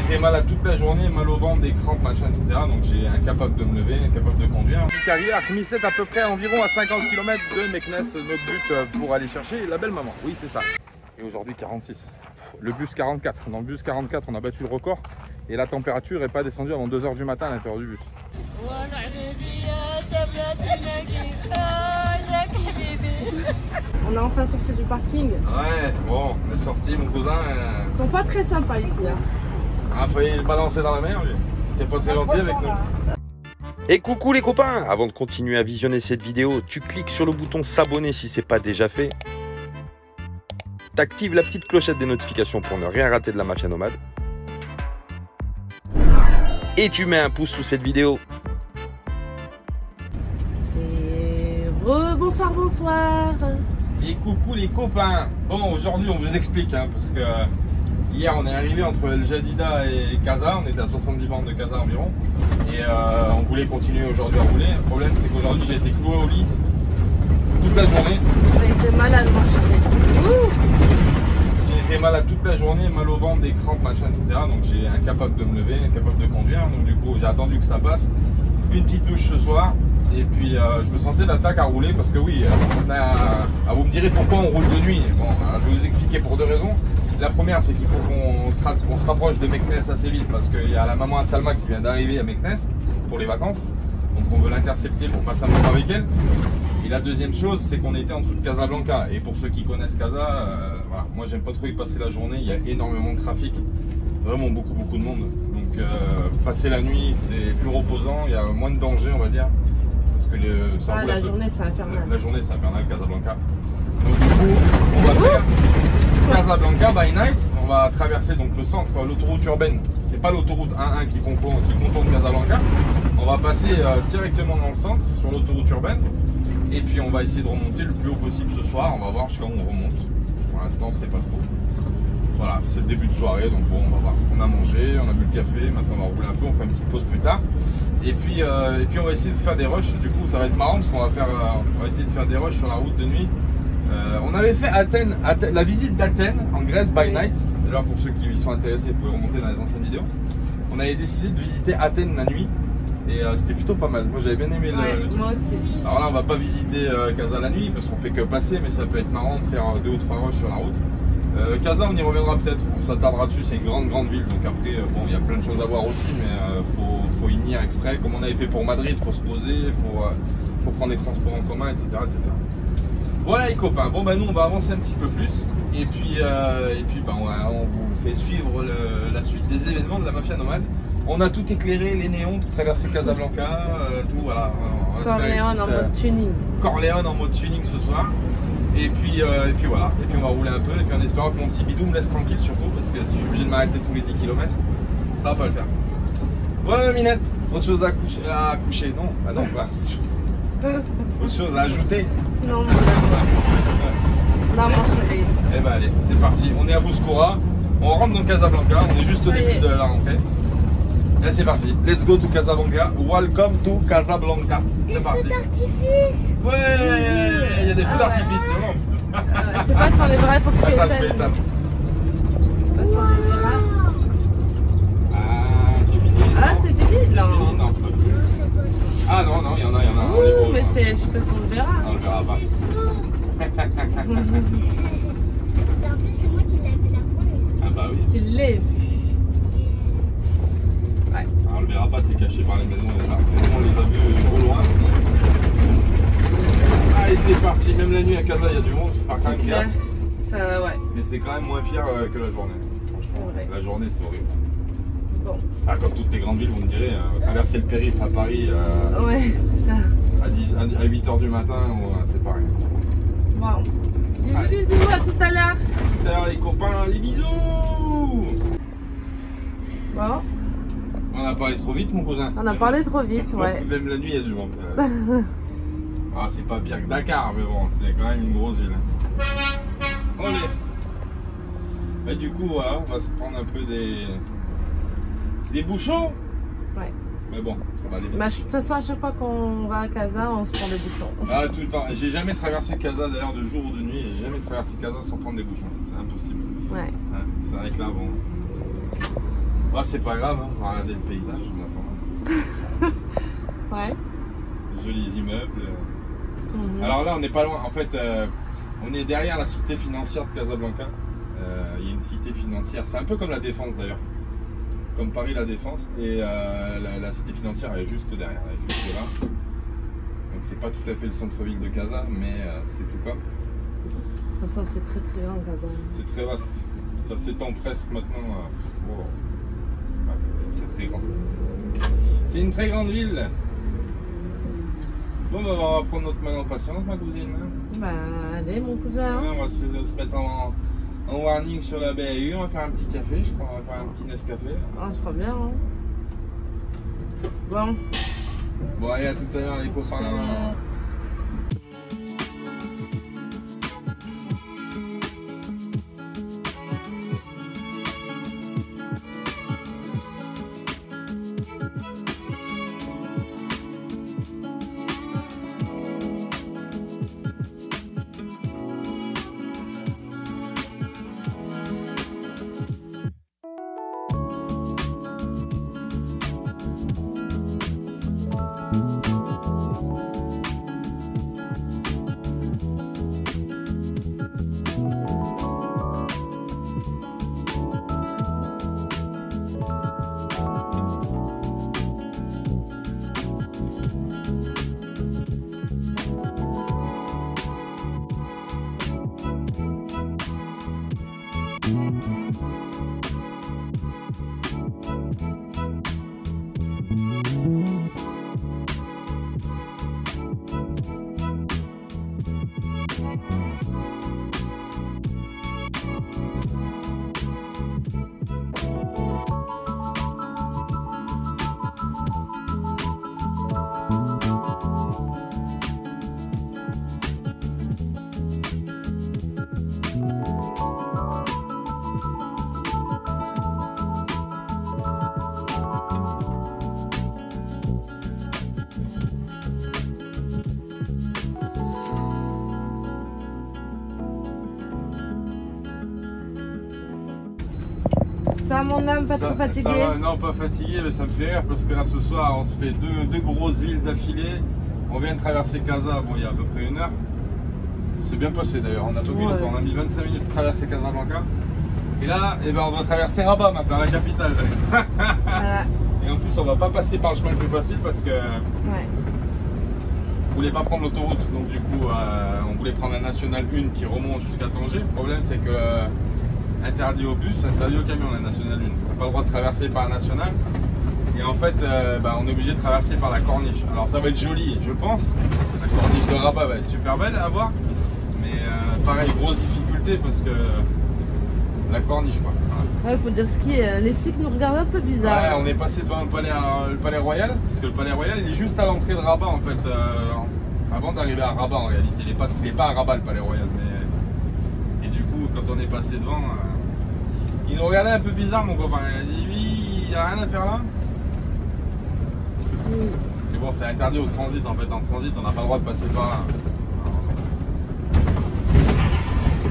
J'étais malade toute la journée, mal au ventre, des crampes, machin, etc. Donc j'ai incapable de me lever, incapable de conduire. Carrière, Khmisset à peu près environ à 50 km de Meknès, notre but pour aller chercher la belle maman. Oui, c'est ça. Et aujourd'hui 46. Le bus 44. Dans le bus 44, on a battu le record. Et la température n'est pas descendue avant 2 h du matin à l'intérieur du bus. On est enfin sorti du parking. Ouais, bon, on est sorti, mon cousin. Ils sont pas très sympas ici. Hein. Ah, fallait le balancer dans la mer, lui. T'es pas très gentil avec nous. Et coucou les copains! Avant de continuer à visionner cette vidéo, tu cliques sur le bouton s'abonner si c'est pas déjà fait. T'actives la petite clochette des notifications pour ne rien rater de la Mafia Nomade. Et tu mets un pouce sous cette vidéo. Et bonsoir, bonsoir. Et coucou les copains. Bon, aujourd'hui on vous explique, hein, parce que hier on est arrivé entre El Jadida et Casa. On était à 70 bornes de Casa environ. Et on voulait continuer aujourd'hui à rouler. Le problème c'est qu'aujourd'hui j'ai été cloué au lit toute la journée. J'ai été malade, mon chéri. J'ai été malade toute la journée, mal au ventre, des crampes, machin, etc. Donc j'ai incapable de me lever, incapable de conduire. Donc du coup j'ai attendu que ça passe. Une petite douche ce soir. Et puis je me sentais d'attaque à rouler parce que oui, vous me direz pourquoi on roule de nuit. Bon, je vais vous expliquer pour 2 raisons. La première, c'est qu'il faut qu'on se rapproche de Meknès assez vite parce qu'il y a la maman Salma qui vient d'arriver à Meknès pour les vacances. Donc on veut l'intercepter pour passer un moment avec elle. Et la deuxième chose, c'est qu'on était en dessous de Casablanca. Et pour ceux qui connaissent Casa, voilà, moi j'aime pas trop y passer la journée. Il y a énormément de trafic, vraiment beaucoup de monde. Donc passer la nuit, c'est plus reposant, il y a moins de danger, on va dire. Parce que la journée c'est infernal. La journée c'est infernal, Casablanca. Donc du coup, on va faire Casablanca by night. On va traverser donc le centre, l'autoroute urbaine. C'est pas l'autoroute 1-1 qui contourne Casablanca. On va passer directement dans le centre, sur l'autoroute urbaine. Et puis on va essayer de remonter le plus haut possible ce soir. On va voir jusqu'à où on remonte. Pour l'instant, c'est pas trop. Voilà, c'est le début de soirée, donc bon, on va voir. On a mangé, on a bu le café, maintenant on va rouler un peu, on fait une petite pause plus tard. Et puis on va essayer de faire des rushs, du coup ça va être marrant parce qu'on va essayer de faire des rushs sur la route de nuit. On avait fait Athènes, la visite d'Athènes en Grèce by night. D'ailleurs pour ceux qui y sont intéressés, vous pouvez remonter dans les anciennes vidéos. On avait décidé de visiter Athènes la nuit et c'était plutôt pas mal. Moi j'avais bien aimé le truc. Moi aussi. Alors là on va pas visiter Casa la nuit parce qu'on fait que passer, mais ça peut être marrant de faire 2 ou 3 rushs sur la route. Casa on y reviendra peut-être, on s'attardera dessus, c'est une grande ville, donc après bon il y a plein de choses à voir aussi, mais faut y venir exprès, comme on avait fait pour Madrid, faut se poser, faut prendre les transports en commun, etc. Voilà les copains, bon bah nous on va avancer un petit peu plus, et puis bah, on vous fait suivre la suite des événements de la Mafia Nomade. On a tout éclairé, les néons pour traverser Casablanca, tout voilà. Corleone en mode tuning. Corleone en mode tuning ce soir. Et puis voilà, et puis on va rouler un peu, et puis en espérant que mon petit bidou me laisse tranquille surtout, parce que si je suis obligé de m'arrêter tous les 10 km, ça va pas le faire. Voilà Minette, autre chose à coucher, non, ah non quoi. Autre chose à ajouter. Non, mon chéri. Eh ben allez, c'est parti, on est à Bouskoura, on rentre dans Casablanca, on est juste au début de la rentrée. Et c'est parti, let's go to Casablanca, welcome to Casablanca. C'est parti. Feux d'artifice. Ouais, il y a des feux d'artifice, c'est bon. Je sais pas si on est vrai, faut que tu Attends, je peux éteignes. éteindre. Je sais pas si on est vrai. Ah, c'est fini. Ah, c'est fini là. Fini, non, c'est pas fini. Ah non, il y en a, on les voit. Mais c'est, je sais pas si on le verra. On le verra pas. En plus, c'est moi qui l'ai vu la première. Ah bah oui. Tu l'as vu. Ouais. On le verra pas, c'est caché par les maisons. On les a vus au loin. Allez, c'est parti. Même la nuit à Casa, il y a du monde. Par contre, Clair. Ça, ouais. mais c'est quand même moins pire que la journée. Franchement, C'est vrai. la journée, c'est horrible. Bon. Ah, comme toutes les grandes villes, vous me direz, traverser le périph' à Paris Ouais, c'est ça. à 8 h du matin, c'est pareil. Bon. Bisous, à tout à l'heure. Tout à l'heure, les copains, des bisous. Bon. On a parlé trop vite, mon cousin. On a parlé trop vite, ouais. Même la nuit, il y a du monde. Ah, c'est pas pire que Dakar, mais bon, c'est quand même une grosse ville. Allez. Et du coup, voilà, on va se prendre un peu des bouchons. Ouais. Mais bon, ça va aller vite. Bah, de toute façon, à chaque fois qu'on va à Casa, on se prend des bouchons. Ah, tout le temps. J'ai jamais traversé Casa d'ailleurs de jour ou de nuit. J'ai jamais traversé Casa sans prendre des bouchons. C'est impossible. Ouais. Ouais, c'est vrai que là, bon. Bah, c'est pas grave, hein. On va regarder le paysage. Ouais. Jolis immeubles. Mhm. Alors là, on n'est pas loin. En fait, on est derrière la cité financière de Casablanca. Il y a une cité financière. C'est un peu comme la Défense d'ailleurs. Comme Paris la Défense. Et la cité financière elle est juste derrière. Elle est juste là. Donc c'est pas tout à fait le centre-ville de Casa, mais c'est tout comme. De toute façon, c'est très très grand, Casa. C'est très vaste. Ça s'étend presque maintenant. Ouais, c'est très très grand. C'est une très grande ville. Bon, bah, on va prendre notre main en patience, ma cousine. Bah, allez, mon cousin. Ouais, on va se mettre en warning sur la BAU. On va faire un petit café, je crois. On va faire un petit Nescafé. Ah, je crois bien, hein. Bon. Bon, allez, à tout à l'heure, les copains. Ça, mon âme, pas trop fatigué. Ça va, non, pas fatigué, mais ça me fait rire parce que là ce soir on se fait deux grosses villes d'affilée. On vient de traverser Casa, bon il y a à peu près 1 heure. C'est bien passé d'ailleurs, on a tout mis le temps, on a mis 25 minutes de traverser Casablanca. Et là, eh ben, on va traverser Rabat maintenant, la capitale. Voilà. Et en plus on va pas passer par le chemin le plus facile parce que Ouais. on voulait pas prendre l'autoroute, donc du coup on voulait prendre la nationale 1 qui remonte jusqu'à Tanger. Le problème c'est que interdit au bus, interdit au camion la nationale 1. On n'a pas le droit de traverser par la nationale. Et en fait, on est obligé de traverser par la corniche. Alors ça va être joli, je pense. La corniche de Rabat va être super belle à voir. Mais pareil, grosse difficulté parce que la corniche quoi. Ouais, faut dire ce qui est. Les flics nous regardent un peu bizarre. Ouais, on est passé devant le palais Royal. Parce que le palais Royal il est juste à l'entrée de Rabat en fait. Avant d'arriver à Rabat en réalité. Il n'est pas à Rabat le palais Royal. Mais... Et du coup, quand on est passé devant, il nous regardait un peu bizarre mon copain. Il a dit oui, il n'y a rien à faire là. Parce que bon, c'est interdit au transit en fait. En transit, on n'a pas le droit de passer par là.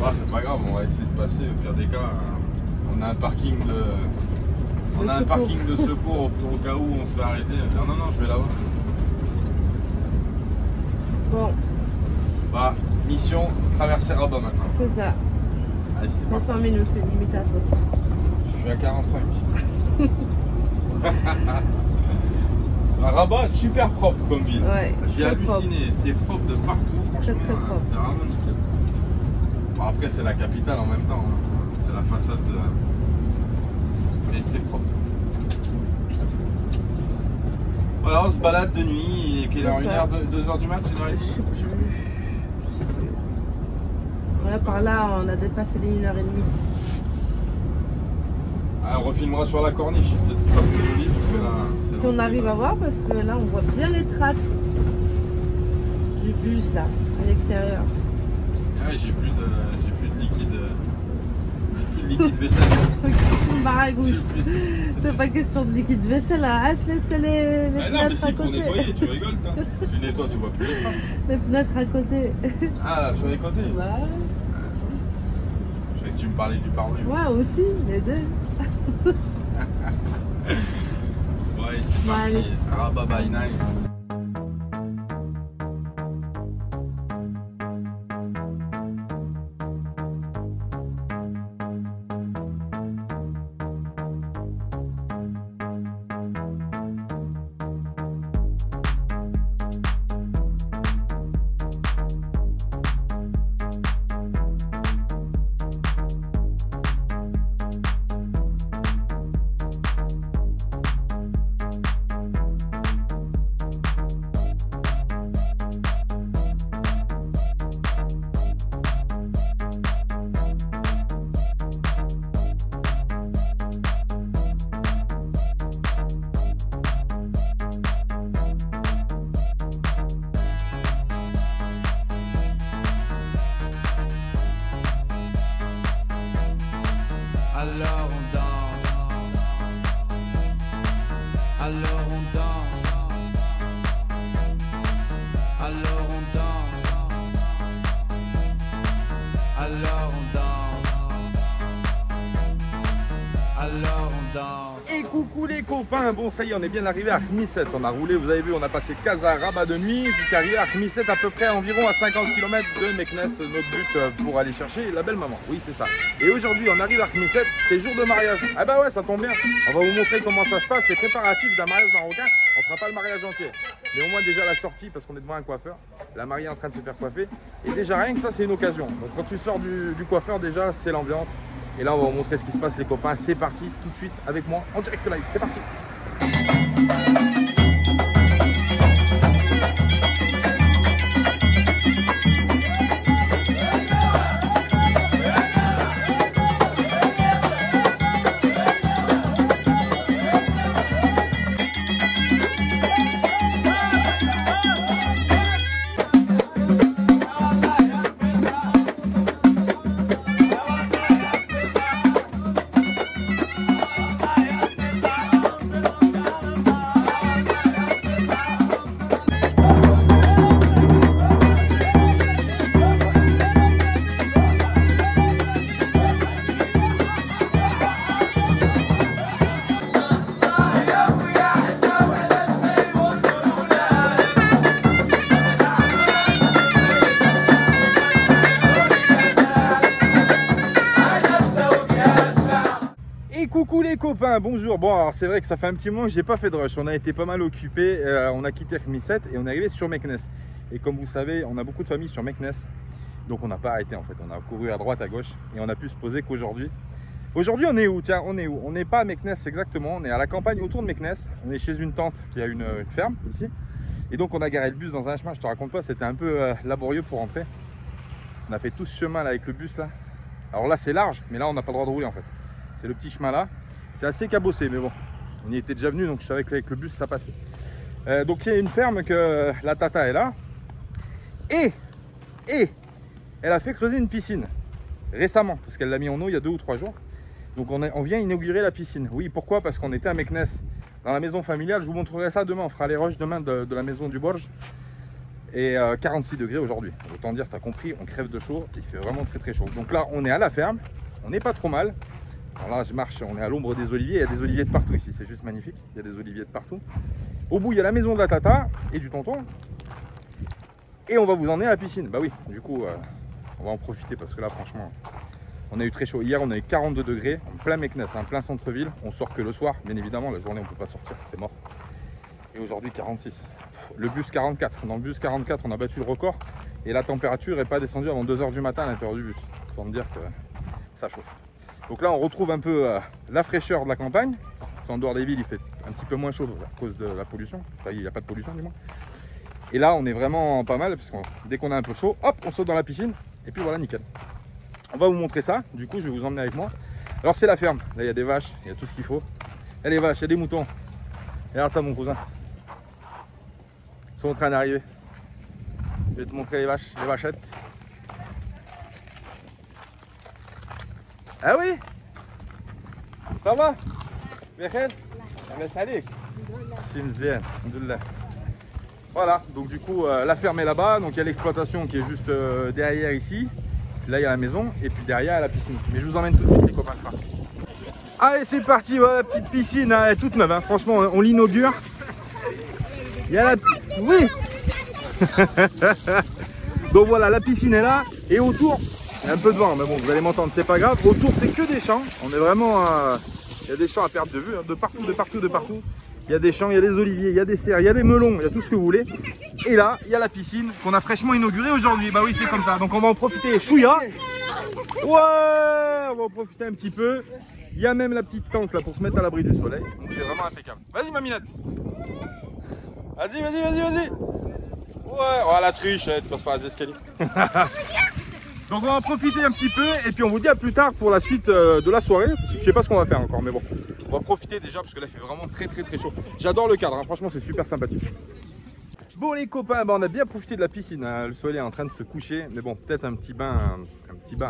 Ah, c'est pas grave, on va essayer de passer. Au pire des cas, on a un parking de secours au cas où on se fait arrêter. Non, je vais là-bas. Bon. Bah, mission traverser Rabat maintenant. C'est ça. Allez, c'est parti. 500 minutes, c'est limite à 60. Je suis à 45. Rabat, super propre comme ville. Ouais, J'ai halluciné. C'est propre de partout, franchement. Très propre. C'est vraiment nickel. Bon, après, c'est la capitale en même temps. Hein. C'est la façade de... Mais c'est propre. Voilà, on se balade de nuit. Il est quelle heure? 1h, 2h du mat? 1h30? Je sais plus. Ouais, par là, on a dépassé les 1h30. Ah, on refilmera sur la corniche. Peut-être que ce sera plus joli. Parce que là, Si on arrive à voir, parce que là, on voit bien les traces du bus, là, à l'extérieur. Ah, j'ai plus de liquide. J'ai plus de liquide vaisselle. Baragouche. C'est pas question de liquide vaisselle, hein. Ah, les Mais non, mais fenêtres à c'est pour côté. nettoyer, tu rigoles, toi. Tu nettoies, tu vois plus les traces. Les fenêtres à côté. Ah, là, sur les côtés. Ouais. Je savais que tu me parlais du pare-brise. Ouais, aussi, les deux. C'est Bon, allez. parti, Rabat by Night. Alors on danse, alors on danse, alors on danse, alors on danse, alors on danse. Et coucou les copains, bon ça y est on est bien arrivé à Khmisset, on a roulé, vous avez vu on a passé Casa Rabat de nuit jusqu'à arriver à Khmisset à peu près environ à 50 km de Meknès, notre but pour aller chercher la belle maman, oui c'est ça. Et aujourd'hui on arrive à Khmisset, c'est jour de mariage, ah bah ouais ça tombe bien, on va vous montrer comment ça se passe, les préparatifs d'un mariage marocain, on fera pas le mariage entier, mais au moins déjà la sortie parce qu'on est devant un coiffeur, la mariée est en train de se faire coiffer, et déjà rien que ça c'est une occasion, donc quand tu sors du coiffeur déjà c'est l'ambiance. Et là on va vous montrer ce qui se passe les copains, c'est parti tout de suite avec moi en direct live, c'est parti. Coucou les copains, bonjour. Bon alors c'est vrai que ça fait un petit moment que j'ai pas fait de rush, on a été pas mal occupés, on a quitté Khmisset et on est arrivé sur Meknès. Et comme vous savez, on a beaucoup de familles sur Meknès, donc on n'a pas arrêté en fait, on a couru à droite à gauche et on a pu se poser qu'aujourd'hui. Aujourd'hui on est où? Tiens, on est où? On n'est pas à Meknès exactement, on est à la campagne autour de Meknès, on est chez une tante qui a une ferme ici. Et donc on a garé le bus dans un chemin, je te raconte pas, c'était un peu laborieux pour rentrer. On a fait tout ce chemin là avec le bus là. Alors là c'est large, mais là on n'a pas le droit de rouler en fait. C'est le petit chemin là, c'est assez cabossé mais bon, on y était déjà venu donc je savais qu'avec le bus ça passait. Donc il y a une ferme que la tata est là et elle a fait creuser une piscine récemment parce qu'elle l'a mis en eau il y a 2 ou 3 jours. Donc on vient inaugurer la piscine. Oui, pourquoi? Parce qu'on était à Meknès dans la maison familiale, je vous montrerai ça demain, on fera les rushs demain de la maison du Borj. Et 46 degrés aujourd'hui, autant dire, tu as compris, on crève de chaud, il fait vraiment très très chaud. Donc là on est à la ferme, on n'est pas trop mal. Alors là je marche, on est à l'ombre des oliviers, il y a des oliviers de partout ici, c'est juste magnifique, il y a des oliviers de partout. Au bout il y a la maison de la tata et du tonton. Et on va vous emmener à la piscine, bah oui, du coup on va en profiter parce que là franchement on a eu très chaud. Hier on a eu 42 degrés, en plein Meknès, en plein centre-ville, on sort que le soir, bien évidemment la journée on ne peut pas sortir, c'est mort. Et aujourd'hui 46, le bus 44, dans le bus 44 on a battu le record et la température n'est pas descendue avant 2 h du matin à l'intérieur du bus, pour me dire que ça chauffe. Donc là on retrouve un peu la fraîcheur de la campagne. En dehors des villes il fait un petit peu moins chaud à cause de la pollution, enfin il n'y a pas de pollution du moins. Et là on est vraiment pas mal parce que dès qu'on a un peu chaud, hop on saute dans la piscine et puis voilà nickel. On va vous montrer ça, du coup je vais vous emmener avec moi. Alors c'est la ferme, là il y a des vaches, il y a tout ce qu'il faut. Il y a les vaches, il y a des moutons. Regarde ça mon cousin. Ils sont en train d'arriver. Je vais te montrer les vaches, les vachettes. Ah oui? Ça va? Bechel? Voilà, donc du coup la ferme est là-bas, donc il y a l'exploitation qui est juste derrière ici. Là il y a la maison et puis derrière il y a la piscine. Mais je vous emmène tout de suite les copains, c'est parti. Allez, c'est parti, voilà la petite piscine, hein, elle est toute neuve, hein. Franchement, on l'inaugure. Il y a la... Oui. Donc voilà, la piscine est là, et autour, il y a un peu de vent, mais bon, vous allez m'entendre, c'est pas grave. Autour, c'est que des champs, on est vraiment... Il y a des champs à perte de vue, hein, de partout, de partout, de partout. Il y a des champs, il y a des oliviers, il y a des serres, il y a des melons, il y a tout ce que vous voulez. Et là, il y a la piscine qu'on a fraîchement inaugurée aujourd'hui. Bah oui, c'est comme ça, donc on va en profiter. Chouïa. Ouais, on va en profiter un petit peu. Il y a même la petite tente là pour se mettre à l'abri du soleil. Donc c'est vraiment impeccable. Vas-y maminette. Vas-y, vas-y, vas-y, vas-y. Ouais, oh la triche, tu passes par les escaliers. Donc on va en profiter un petit peu et puis on vous dit à plus tard pour la suite de la soirée. Je sais pas ce qu'on va faire encore, mais bon. On va profiter déjà parce que là il fait vraiment très chaud. J'adore le cadre, hein. Franchement c'est super sympathique. Bon les copains, bah, on a bien profité de la piscine, hein. Le soleil est en train de se coucher, mais bon peut-être un petit bain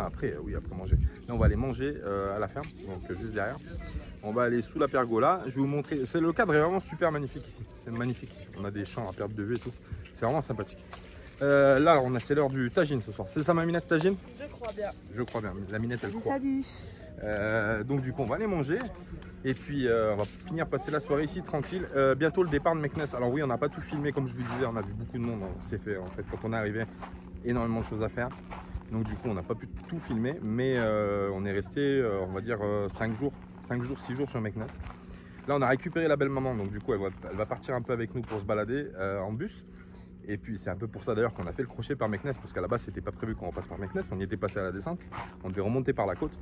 après, oui après manger. Là on va aller manger à la ferme, donc juste derrière. On va aller sous la pergola, je vais vous montrer, le cadre est vraiment super magnifique ici, c'est magnifique. On a des champs à perte de vue et tout, c'est vraiment sympathique. Là c'est l'heure du tagine ce soir, c'est ça ma minette tagine? Je crois bien. Je crois bien, la minette elle croit. Salut. Donc du coup on va aller manger et puis on va finir passer la soirée ici tranquille. Bientôt le départ de Meknès. Alors oui on n'a pas tout filmé comme je vous disais, on a vu beaucoup de monde, c'est fait en fait quand on est arrivé, énormément de choses à faire. Donc du coup on n'a pas pu tout filmer, mais on est resté on va dire 5 jours, 6 jours sur Meknès. Là on a récupéré la belle maman, donc du coup elle va partir un peu avec nous pour se balader en bus. Et puis c'est un peu pour ça d'ailleurs qu'on a fait le crochet par Meknès, parce qu'à la base c'était pas prévu qu'on passe par Meknès, on y était passé à la descente, on devait remonter par la côte.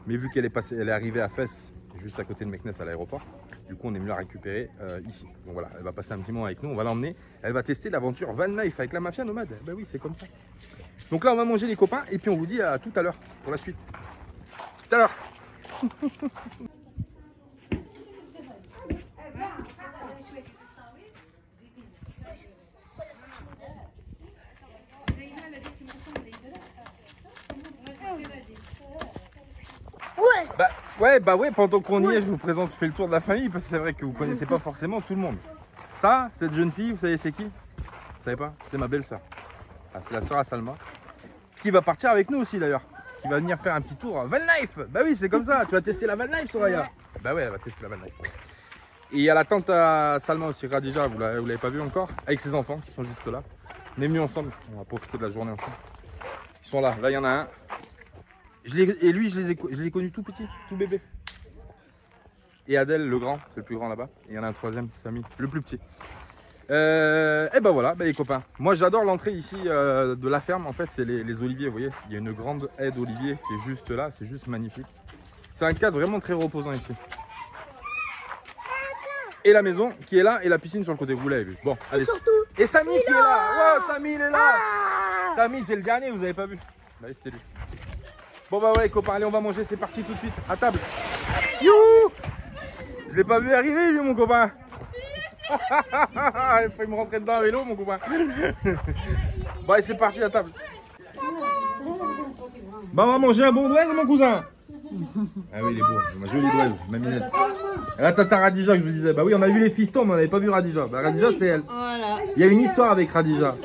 Mais vu qu'elle est arrivée à Fès, juste à côté de Meknès à l'aéroport, du coup on est venu la récupérer ici. Donc voilà, elle va passer un petit moment avec nous, on va l'emmener. Elle va tester l'aventure van life avec la mafia nomade. Ben oui, c'est comme ça. Donc là on va manger les copains et puis on vous dit à tout à l'heure pour la suite. Tout à l'heure. Bah ouais, pendant qu'on y est, je vous présente, je fais le tour de la famille parce que c'est vrai que vous connaissez pas forcément tout le monde. Ça, cette jeune fille, vous savez c'est qui? Vous savez pas? C'est ma belle-sœur. Ah, c'est la sœur à Salma. Qui va partir avec nous aussi d'ailleurs. Qui va venir faire un petit tour van life. Bah oui, c'est comme ça. Tu vas tester la van life, Soraya? Bah ouais, elle va tester la van life. Et il y a la tante à Salma aussi, Radija, vous l'avez pas vu encore, avec ses enfants qui sont juste là. On est venus ensemble, on va profiter de la journée ensemble. Ils sont là, là il y en a un. Et lui, je l'ai connu tout petit, tout bébé. Et Adèle, le grand, c'est le plus grand là-bas. Et il y en a un troisième, Samy, le plus petit. Et ben voilà, les copains. Moi, j'adore l'entrée ici de la ferme. En fait, c'est les oliviers, vous voyez. Il y a une grande haie d'oliviers qui est juste là. C'est juste magnifique. C'est un cadre vraiment très reposant ici. Et la maison qui est là et la piscine sur le côté, vous l'avez vu. Bon, allez. Et Samy qui est là. Wow, Samy, il est là. Samy, c'est le dernier, vous avez pas vu. Allez, c'était lui. Bon bah ouais les copains, allez on va manger, c'est parti tout de suite, à table. Youhou! Je l'ai pas vu arriver lui mon copain. Il faut me rentrer dedans à vélo mon copain. Bon allez c'est parti à table. Bah on va manger un bon douaise mon cousin. Ah oui il est beau, ma jolie douaise, ma minette. Et là tata Radija que je vous disais, bah oui on a vu les fistons mais on n'avait pas vu Radija. Bah Radija c'est elle. Voilà. Il y a une histoire avec Radija.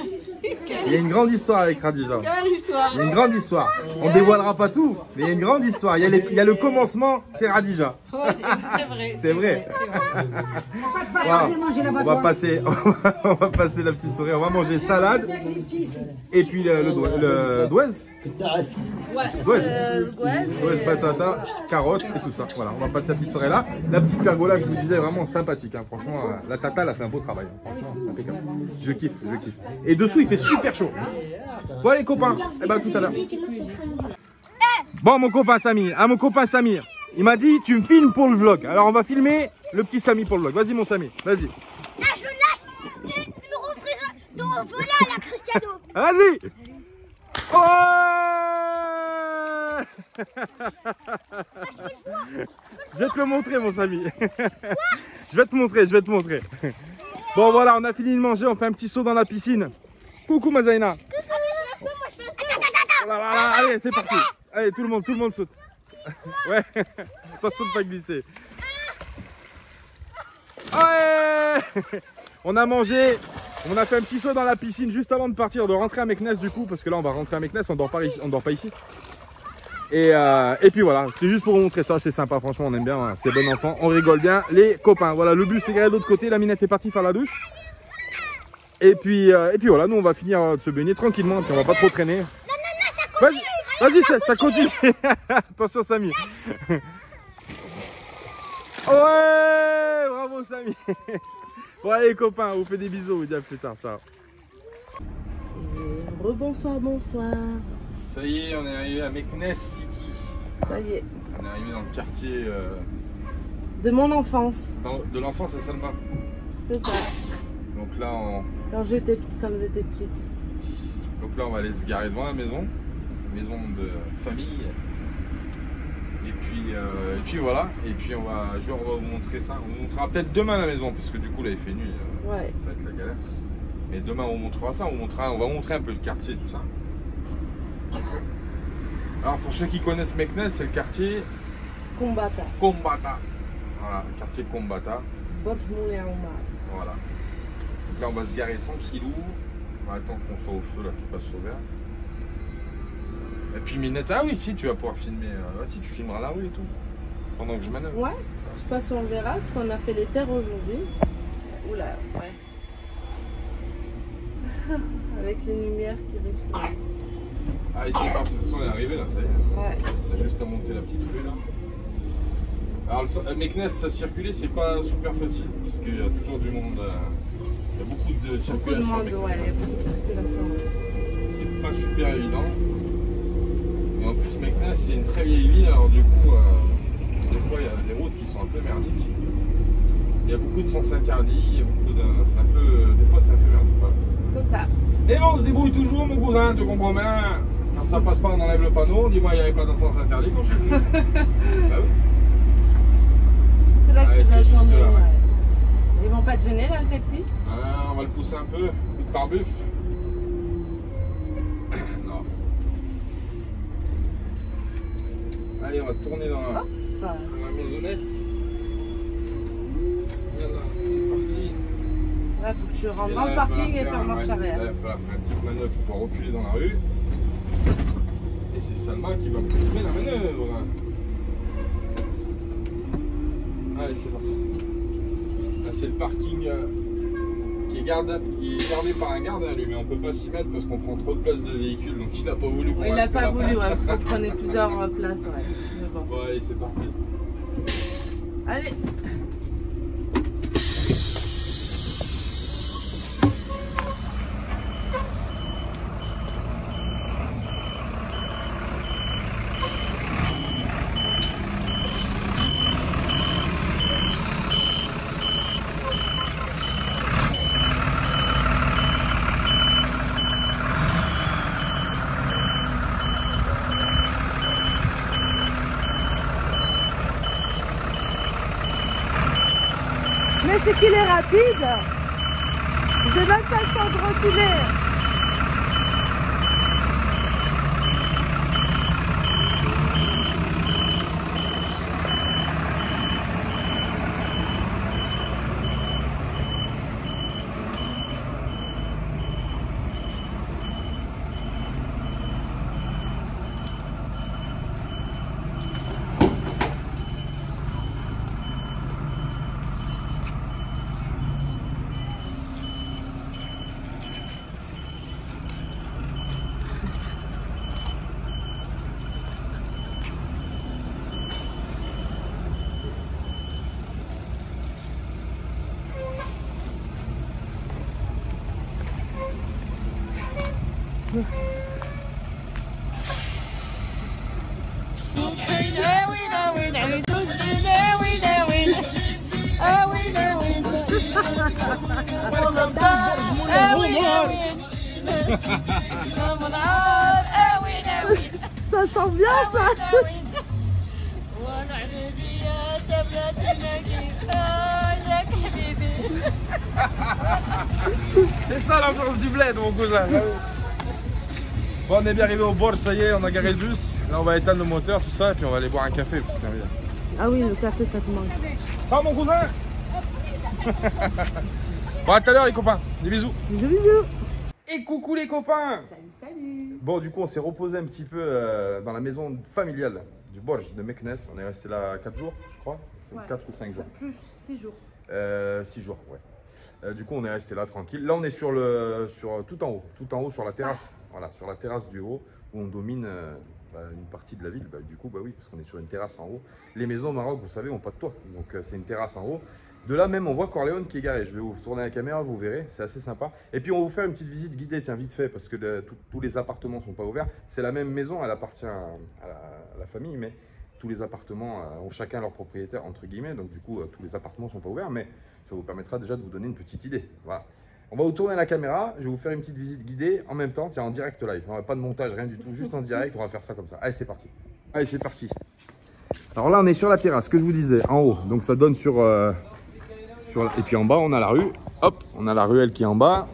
Il y a une grande histoire avec Radija. Il y a une grande histoire. On ne dévoilera pas tout, mais il y a une grande histoire. Il y a le commencement, c'est Radija. Ouais, c'est vrai. C'est vrai. Wow. On va passer la petite soirée. On va manger salade et puis le douaise. Douaise, patata, carottes et tout ça. Voilà, on va passer la petite soirée là. La petite pergola que je vous disais, vraiment sympathique. Hein. Franchement, la tata, elle a fait un beau travail. Hein. Franchement, impeccable. Je kiffe. Et dessous, il fait super chaud. Bon les copains, et ben tout à l'heure. Bon mon copain Samir, il m'a dit tu me filmes pour le vlog. Alors on va filmer le petit Samy pour le vlog. Vas-y mon Samy, vas-y. Là je lâche le représentant voilà la Cristiano. Vas-y. Je vais te le montrer mon Samy. Je vais te montrer. Bon voilà, on a fini de manger, on fait un petit saut dans la piscine. Coucou Mazaina. Voilà, allez, c'est parti. Allez, tout le monde saute. Ouais, attention de pas glisser. Ouais. On a mangé, on a fait un petit saut dans la piscine juste avant de partir, de rentrer à Meknès du coup, parce que là on va rentrer à Meknès, on dort pas ici. Et puis voilà, c'est juste pour vous montrer ça, c'est sympa, franchement on aime bien, voilà. C'est bon enfant, on rigole bien, les copains. Voilà, le bus est garé de l'autre côté, la minette est partie faire la douche. Et puis voilà, nous on va finir de se baigner tranquillement, puis on va pas trop traîner. Vas-y, ça continue. Attention Samy. Ouais, bravo Samy. Bon allez les copains, on vous fait des bisous, on vous dit à plus tard, ciao. Rebonsoir, bonsoir. Ça y est, on est arrivé à Meknès City. Ça y est. On est arrivé dans le quartier De mon enfance. de l'enfance à Salma. C'est ça. Donc là, Quand j'étais petite. Donc là, on va aller se garer devant la maison de famille. Et puis voilà. Et puis on va vous montrer ça. On vous montrera peut-être demain la maison parce que du coup là il fait nuit. Ouais. Ça va être la galère. Mais demain on vous montrera ça. On va vous montrer un peu le quartier et tout ça. Alors pour ceux qui connaissent Meknès, c'est le quartier Kombata. Kombata. Voilà, le quartier Kombata. Bob Moulin Omar. Voilà. Donc là on va se garer tranquillou. On va attendre qu'on soit au feu là, qu'il passe au vert. Et puis Minette, ah oui, si tu vas pouvoir filmer, si tu filmeras la rue et tout, pendant que je manœuvre. Ouais, je sais pas si on verra, parce qu'on a fait les terres aujourd'hui. Oula, ouais. Avec les lumières qui reflètent. Ah, ici, par toute façon, on est arrivé là, ça y est. Ouais. On a juste à monter la petite rue là. Alors, Meknès, ça circuler, c'est pas super facile, parce qu'il y a toujours du monde. Il y a beaucoup de circulation. Beaucoup de monde, ouais, il y a beaucoup de circulation. C'est pas super évident. Et en plus, Meknès, c'est une très vieille ville, alors du coup, des fois, il y a des routes qui sont un peu merdiques. Il y a beaucoup de sens interdits, il y a beaucoup de... des fois, c'est un peu merdique. Voilà. C'est ça. Et bon, on se débrouille toujours, mon cousin, tu comprends bien. Quand ça passe pas, on enlève le panneau. Dis-moi, il n'y avait pas d'un sens interdit quand je suis venu. Bah oui. C'est là que tu vas c'est juste journée, là, ouais. Ils vont pas te gêner là, le taxi? Ah, on va le pousser un peu, coup de pare-buff. Non. Allez, on va tourner dans la maisonnette. Voilà, c'est parti. Là, il faut que tu rentres Et dans là, le parking et faire marche arrière. Là, il va falloir faire une petite manœuvre pour reculer dans la rue. Et c'est Salma qui va filmer la manœuvre. Allez, c'est parti. Là, c'est le parking qui est gardé par un garde à lui, mais on peut pas s'y mettre parce qu'on prend trop de place de véhicules, donc il a pas voulu qu'on reste là. Il a pas voulu, ouais, parce qu'on prenait plusieurs places. Ouais. Bon, allez, c'est parti. Allez. Mais c'est qu'il est rapide. J'ai même pas le temps de reculer. Ça sent bien ça. C'est ça l'ambiance du bled, mon cousin. Bon, on est bien arrivé au bord, ça y est, on a garé le bus. Là, on va éteindre le moteur, tout ça, et puis on va aller boire un café. Parce que c'est bien. Ah oui, le café, ça te manque. Ah, mon cousin. Bon, à tout à l'heure, les copains. Des bisous. Bisous, bisous. Et coucou les copains. Salut, salut. Bon, du coup, on s'est reposé un petit peu dans la maison familiale du Borj de Meknes. On est resté là 4 jours, je crois. C'est 4 ou 5 jours. Plus 6 jours. 6 jours, ouais. Du coup, on est resté là tranquille. Là, on est sur tout en haut, sur la terrasse. Voilà, sur la terrasse du haut où on domine une partie de la ville. Du coup, oui, parce qu'on est sur une terrasse en haut. Les maisons au Maroc, vous savez, n'ont pas de toit. Donc, c'est une terrasse en haut. De là même, on voit Corleone qui est garé. Je vais vous tourner la caméra, vous verrez, c'est assez sympa. Et puis, on va vous faire une petite visite guidée, tiens, vite fait, parce que tous les appartements ne sont pas ouverts. C'est la même maison, elle appartient à la famille, mais tous les appartements ont chacun leur propriétaire, entre guillemets. Donc, du coup, tous les appartements ne sont pas ouverts, mais ça vous permettra déjà de vous donner une petite idée. Voilà. On va vous tourner la caméra, je vais vous faire une petite visite guidée en même temps, tiens, en direct live. On n'a pas de montage, rien du tout, juste en direct, on va faire ça comme ça. Allez, c'est parti. Allez, c'est parti. Alors là, on est sur la terrasse, ce que je vous disais, en haut. Donc, ça donne sur et puis en bas, on a la rue. Hop, on a la ruelle qui est en bas.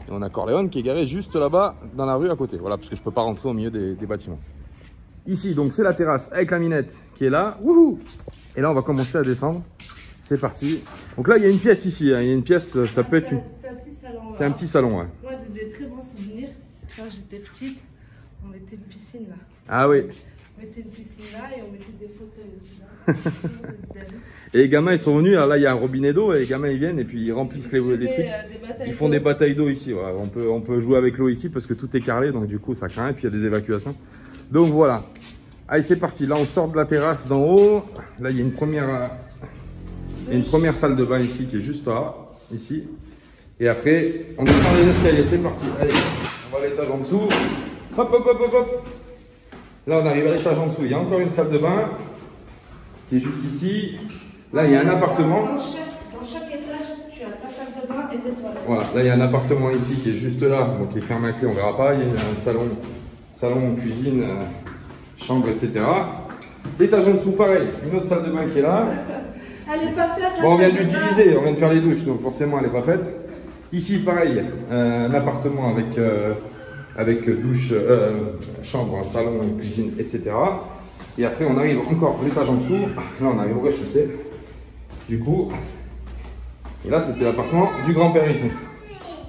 Et on a Corleone qui est garé juste là-bas, dans la rue à côté. Voilà, parce que je ne peux pas rentrer au milieu des bâtiments. Ici, donc, c'est la terrasse avec la minette qui est là. Wouhou! Et là, on va commencer à descendre. C'est parti. Donc là, il y a une pièce ici. Hein. Il y a une pièce, ça peut être une... C'est un petit salon. C'est un petit salon, ouais. Moi, j'ai des très bons souvenirs. Quand j'étais petite, on mettait une piscine là. Ah oui. On mettait une piscine là et on mettait des fauteuils aussi là. Et les gamins, ils sont venus. Alors là, il y a un robinet d'eau et les gamins, ils viennent et puis ils remplissent les trucs. Ils font des batailles d'eau ici. Ouais. On peut jouer avec l'eau ici parce que tout est carrelé. Donc du coup, ça craint et puis il y a des évacuations. Donc voilà. Allez, c'est parti. Là, on sort de la terrasse d'en haut. Là, il y a une première salle de bain ici qui est juste là, ici. Et après, on descend les escaliers. C'est parti. Allez, on va à l'étage en dessous. Hop, hop, hop, hop, hop. Là, on arrive à l'étage en dessous. Il y a encore une salle de bain qui est juste ici. Là, il y a un appartement. Dans chaque étage, tu as ta salle de bain et tes toilettes. Voilà, là, il y a un appartement ici qui est juste là, donc qui est fermé à clé, on verra pas. Il y a un salon, cuisine, chambre, etc. L'étage en dessous, pareil, une autre salle de bain qui est là. Elle n'est pas faite. Bon, on vient de l'utiliser, on vient de faire les douches, donc forcément, elle n'est pas faite. Ici, pareil, un appartement avec douche, chambre, salon, cuisine, etc. Et après, on arrive encore l'étage en dessous. Là, on arrive au rez-de-chaussée. Du coup, et là, c'était l'appartement du grand-père ici.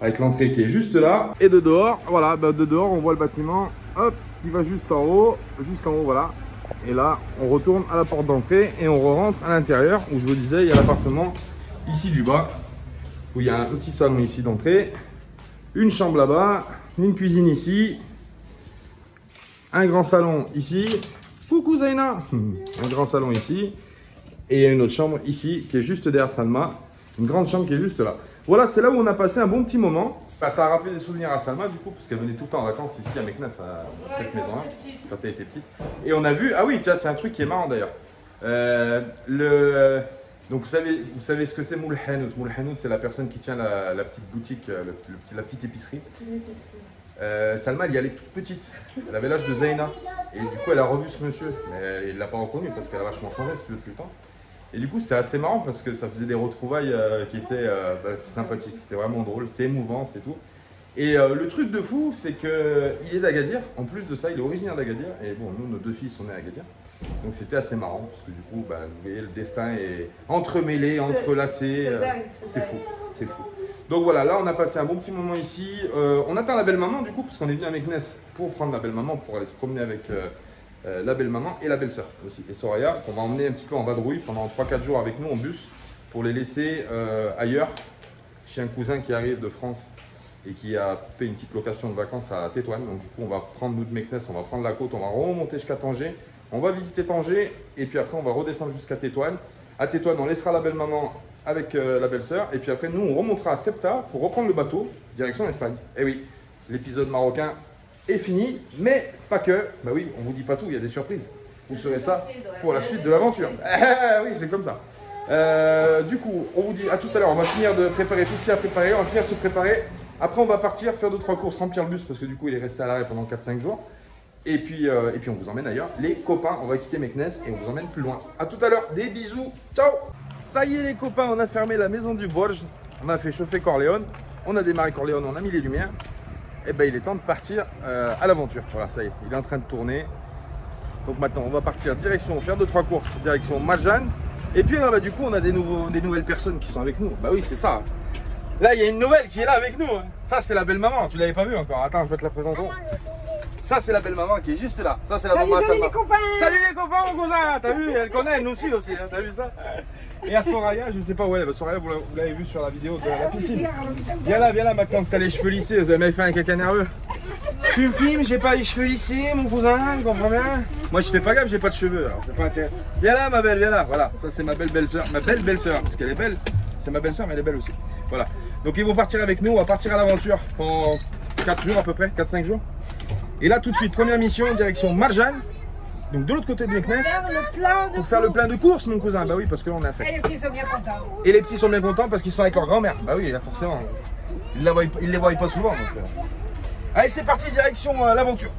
Avec l'entrée qui est juste là. Et de dehors, voilà, de dehors, on voit le bâtiment, hop, qui va juste en haut, voilà. Et là, on retourne à la porte d'entrée et on rentre à l'intérieur où je vous disais, il y a l'appartement ici du bas, où il y a un petit salon ici d'entrée, une chambre là-bas, une cuisine ici, un grand salon ici. Coucou Zaina. Un grand salon ici. Et il y a une autre chambre ici qui est juste derrière Salma. Une grande chambre qui est juste là. Voilà, c'est là où on a passé un bon petit moment. Enfin, ça a rappelé des souvenirs à Salma du coup, parce qu'elle venait tout le temps en vacances ici à Meknes, à cette maison-là, quand elle était petite. Et on a vu, ah oui, tiens, c'est un truc qui est marrant d'ailleurs. Donc vous savez ce que c'est Moul Hanout. Moul Hanout, c'est la personne qui tient la petite boutique, la petite épicerie. Salma, elle y allait toute petite. Elle avait l'âge de Zaina. Et du coup, elle a revu ce monsieur. Mais elle ne l'a pas reconnu parce qu'elle a vachement changé, si tu veux, depuis le temps. Et du coup, c'était assez marrant parce que ça faisait des retrouvailles qui étaient sympathiques. C'était vraiment drôle, c'était émouvant, c'était tout. Et le truc de fou, c'est qu'il est d'Agadir. En plus de ça, il est originaire d'Agadir. Et bon, nous, nos deux filles sont nées à Agadir. Donc c'était assez marrant parce que du coup, vous voyez, le destin est entremêlé, entrelacé. C'est fou, c'est fou. Donc voilà, là on a passé un bon petit moment ici. On attend la belle-maman du coup, parce qu'on est venu à Meknes pour prendre la belle-maman, pour aller se promener avec la belle-maman et la belle-sœur aussi. Et Soraya, qu'on va emmener un petit peu en vadrouille pendant 3-4 jours avec nous en bus pour les laisser ailleurs, chez un cousin qui arrive de France et qui a fait une petite location de vacances à Tétouan. Donc du coup, on va prendre nous de Meknes, on va prendre la côte, on va remonter jusqu'à Tanger. On va visiter Tanger et puis après on va redescendre jusqu'à Tétouan. À Tétouan, on laissera la belle-maman avec la belle-sœur. Et puis après, nous, on remontera à Ceuta pour reprendre le bateau, direction l'Espagne. Et oui, l'épisode marocain est fini, mais pas que. Bah oui, on vous dit pas tout, il y a des surprises. Vous saurez ça pour la suite de l'aventure. Oui, c'est comme ça. Du coup, on vous dit à tout à l'heure. On va finir de préparer tout ce qu'il y a à préparer. On va finir de se préparer. Après, on va partir faire 2-3 courses, remplir le bus parce que du coup, il est resté à l'arrêt pendant 4-5 jours. Et puis on vous emmène ailleurs. Les copains, on va quitter Meknes et on vous emmène plus loin. A tout à l'heure, des bisous, ciao. Ça y est les copains, on a fermé la maison du Borj. On a fait chauffer Corleone. On a démarré Corleone, on a mis les lumières. Et ben il est temps de partir à l'aventure. Voilà, ça y est, il est en train de tourner. Donc maintenant, on va partir direction, faire 2-3 courses, direction Marjan. Et puis du coup, on a des nouvelles personnes qui sont avec nous. Bah oui, c'est ça. Là, il y a une nouvelle qui est là avec nous. Ça, c'est la belle maman. Tu l'avais pas vue encore. Attends, je vais te la présenter. Ça, c'est la belle maman qui est juste là. Ça, c'est la maman. Salut les copains. Salut les copains, mon cousin. T'as vu, elle connaît, elle nous suit aussi. Hein. T'as vu ça? Et à Soraya, je sais pas où elle est. Soraya, vous l'avez vu sur la vidéo de la piscine. Viens là, maintenant que t'as les cheveux lissés. Vous avez fait un caca nerveux. Tu me filmes, j'ai pas les cheveux lissés, mon cousin, tu comprends bien? Moi, je fais pas gaffe, j'ai pas de cheveux. Alors, c'est pas intéressant. Viens là, ma belle, viens là. Voilà, ça, c'est ma belle-belle-sœur. Ma belle-belle-sœur, parce qu'elle est belle. C'est ma belle-sœur, mais elle est belle aussi. Voilà. Donc, ils vont partir avec nous. On va partir à l'aventure pendant 4 jours à peu près, 4-5 jours. Et là, tout de suite, première mission, direction Marjan. Donc de l'autre côté de Meknès, pour faire le plein de courses, mon cousin. Bah oui, parce que là on est à sec. Et les petits sont bien contents. Et les petits sont bien contents parce qu'ils sont avec leur grand-mère. Bah oui, là forcément. Ils les voient pas souvent. Donc, Allez, c'est parti, direction l'aventure.